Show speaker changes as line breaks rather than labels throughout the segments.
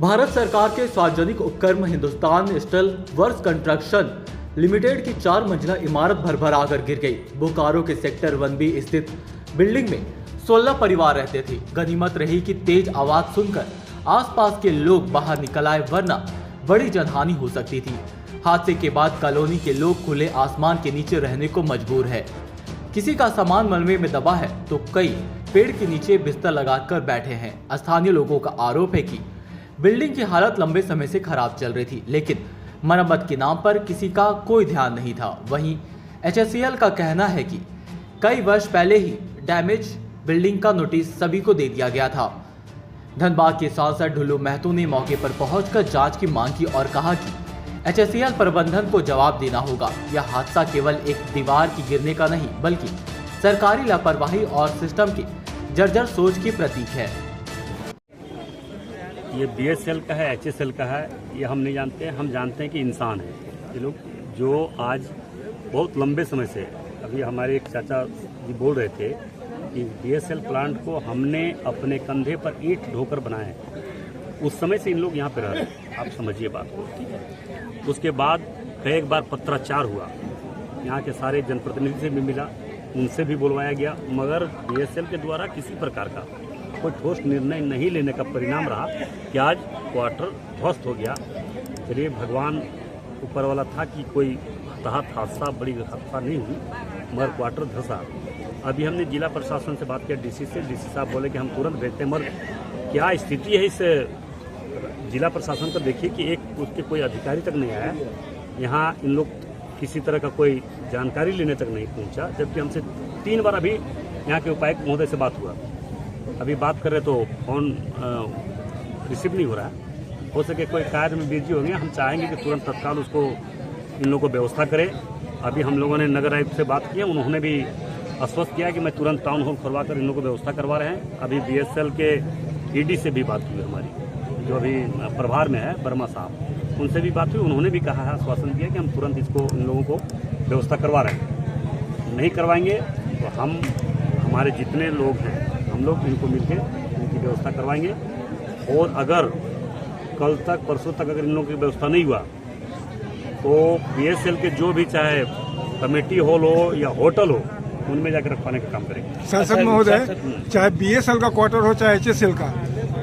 भारत सरकार के सार्वजनिक उपक्रम Hindustan steel works construction limited की 4 मंजिला इमारत भरभरा कर गिर गई। बोकारो के सेक्टर 1B स्थित बिल्डिंग में 16 परिवार रहते थे। गनीमत रही कि तेज आवाज सुनकर आसपास के लोग बाहर निकल आए, वरना बड़ी जनहानि हो सकती थी। हादसे के बाद कॉलोनी के लोग खुले आसमान के नीचे रहने को मजबूर है। किसी का सामान मलबे में दबा है तो कई पेड़ के नीचे बिस्तर लगाकर बैठे हैं। स्थानीय लोगों का आरोप है कि बिल्डिंग की हालत लंबे समय से खराब चल रही थी, लेकिन मरम्मत के नाम पर किसी का कोई ध्यान नहीं था। वहीं HSCL का कहना है कि कई वर्ष पहले ही डैमेज बिल्डिंग का नोटिस सभी को दे दिया गया था। धनबाद के सांसद ढुल्लू महतो ने मौके पर पहुंचकर जांच की मांग की और कहा कि HSCL प्रबंधन को जवाब देना होगा। यह हादसा केवल एक दीवार की गिरने का नहीं, बल्कि सरकारी लापरवाही और सिस्टम की जर्जर सोच की प्रतीक है।
ये BSL का है, HSL का है, ये हम नहीं जानते। हम जानते हैं कि इंसान है ये लोग, जो आज बहुत लंबे समय से, अभी हमारे एक चाचा जी बोल रहे थे कि BSL प्लांट को हमने अपने कंधे पर ईंट ढोकर बनाया है। उस समय से इन लोग यहाँ पे रह रहे हैं, आप समझिए बात को, ठीक है। उसके बाद कई बार पत्राचार हुआ, यहाँ के सारे जनप्रतिनिधि से भी मिला, उनसे भी बुलवाया गया, मगर BSL के द्वारा किसी प्रकार का कोई ठोस निर्णय नहीं लेने का परिणाम रहा कि आज क्वार्टर ध्वस्त हो गया। चलिए, भगवान ऊपर वाला था कि कोई हताहत हादसा, बड़ी हादसा नहीं हुई, मगर क्वार्टर धंसा। अभी हमने जिला प्रशासन से बात किया, DC से। DC साहब बोले कि हम तुरंत भेजते हैं, मगर क्या स्थिति है इस जिला प्रशासन का देखिए कि एक उसके कोई अधिकारी तक नहीं आया, यहाँ इन लोग किसी तरह का कोई जानकारी लेने तक नहीं पहुँचा। जबकि हमसे 3 बार अभी यहाँ के उपायुक्त महोदय से बात हुआ, अभी बात कर रहे तो फोन रिसीव नहीं हो रहा है। हो सके कोई कार्य में बिजी होंगे, हम चाहेंगे कि तुरंत तत्काल उसको इन लोगों को व्यवस्था करें। अभी हम लोगों ने नगर आयुक्त से बात की है, उन्होंने भी आश्वस्त किया कि मैं तुरंत टाउन हॉल खुलवा कर इन लोगों को व्यवस्था करवा रहे हैं। अभी BSL के ED से भी बात हुई हमारी, जो अभी प्रभार में है, वर्मा साहब, उनसे भी बात हुई। उन्होंने भी कहा है, आश्वासन दिया कि हम तुरंत इसको इन लोगों को व्यवस्था करवा रहे हैं। नहीं करवाएंगे तो हम, हमारे जितने लोग हैं, हम लोग इनको मिलकर इनकी व्यवस्था करवाएंगे। और अगर कल तक, परसों तक अगर इन लोगों की व्यवस्था नहीं हुआ तो BSL के जो भी, चाहे कमेटी हॉल हो या होटल हो, उनमें जाकर रखवाने का काम करेंगे।
सांसद महोदय, चाहे BSL का क्वार्टर हो चाहे HSL का,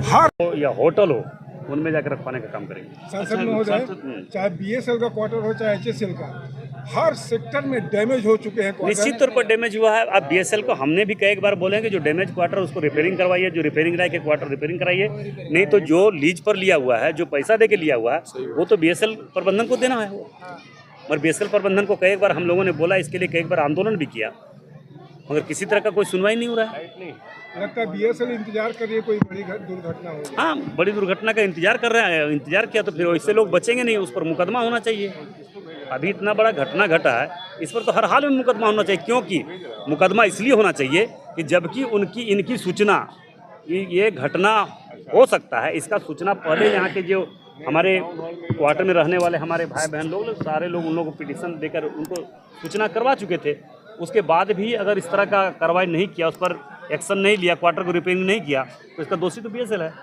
हर
या होटल हो, उनमें जाकर रखवाने का काम करेंगे।
सांसद महोदय, चाहे BSL का क्वार्टर हो चाहे HSL का, हर सेक्टर में डैमेज हो चुके हैं।
निश्चित तौर पर डैमेज हुआ है। अब BSL को हमने भी कई बार बोले हैं कि जो डैमेज क्वार्टर उसको रिपेयरिंग करवाइए, जो रिपेयरिंग रहा है क्वार्टर रिपेयरिंग कराइए। नहीं तो जो लीज पर लिया हुआ है, जो पैसा दे के लिया हुआ है, वो तो BSL प्रबंधन को देना है। और BSL प्रबंधन को कई बार हम लोगों ने बोला, इसके लिए कई बार आंदोलन भी किया, मगर किसी तरह का कोई सुनवाई नहीं हो रहा है।
लगता है BSL इंतजार कर रही है कोई बड़ी दुर्घटना हो।
हाँ, बड़ी दुर्घटना का इंतजार कर रहे हैं। इंतजार किया तो फिर वैसे लोग बचेंगे नहीं, उस पर मुकदमा होना चाहिए। अभी इतना बड़ा घटना घटा है, इस पर तो हर हाल में मुकदमा होना चाहिए। क्योंकि मुकदमा इसलिए होना चाहिए कि जबकि इनकी सूचना, ये घटना हो सकता है, इसका सूचना पहले यहाँ के जो हमारे क्वार्टर में रहने वाले हमारे भाई बहन लोग, सारे लोग उन लोगों को पिटीशन देकर उनको सूचना करवा चुके थे। उसके बाद भी अगर इस तरह का कार्रवाई नहीं किया, उस पर एक्शन नहीं लिया, क्वार्टर को रिपेयरिंग नहीं किया, तो इसका दोषी तो BSL है।